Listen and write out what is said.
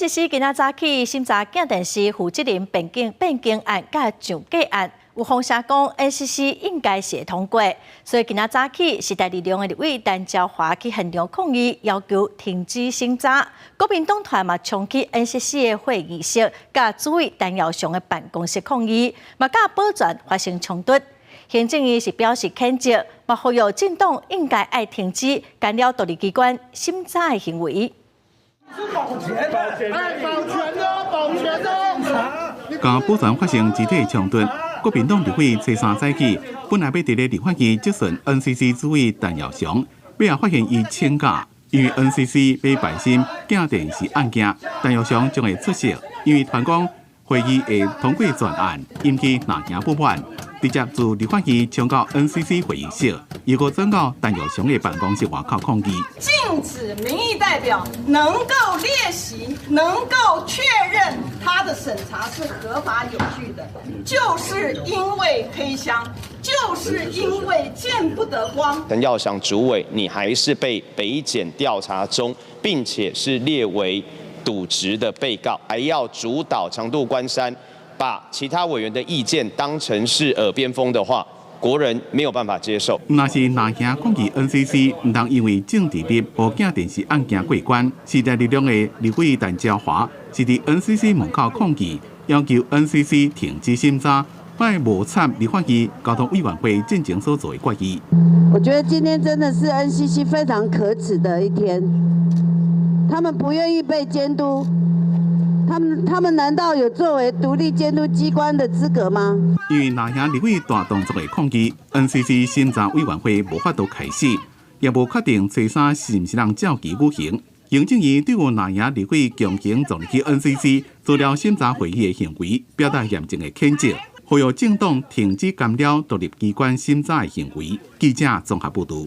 NCC 今仔早起审查镜电视负责人变更案甲上架案，有风声讲 NCC 应该是会通过，所以今仔早起时代力量的立委陈椒华去现场抗议，要求停止审查。国民党团嘛冲击 NCC 的会议室，甲主委陈耀祥的办公室抗议，嘛甲保全发生冲突。行政院是表示谴责，嘛呼吁政党应该爱停止干扰独立机关审查的行为。 甲保全发生肢体冲突，国民党立委初三早起，本来要伫咧立法院质询 NCC 主委陈耀祥，尾后发现伊请假，因为 NCC 要摆审镜电视案件，陈耀祥将会出席，因为团讲会议会通过专案，引起南行不满，直接自立法院冲到 NCC 会议室，又个转到陈耀祥的办公室外口抗议。 禁止民意代表能够列席，能够确认他的审查是合法有序的，就是因为黑箱，就是因为见不得光。陈耀祥主委，你还是被北检调查中，并且是列为渎职的被告，还要主导长度关山，把其他委员的意见当成是耳边风的话。 国人没有办法接受。那是南行抗议 NCC， 唔通因为政治力和镜电视案件过关。时代力量的立委陈椒华是伫 NCC 门口抗议，要求 NCC 停止审查，卖无参立法院交通委员会进行所做的决议。我觉得今天真的是 NCC 非常可耻的一天，他们不愿意被监督。 他们难道有作为独立监督机关的资格吗？因为南行立委大动作的抗议 ，NCC 审查委员会无法度开始，也无确定初三是毋是人照其举行。行政院对于南行立委强行撞入去 NCC 做了审查会议的行为，表达严正的谴责，呼吁政党停止干扰独立机关审查的行为。记者综合报道。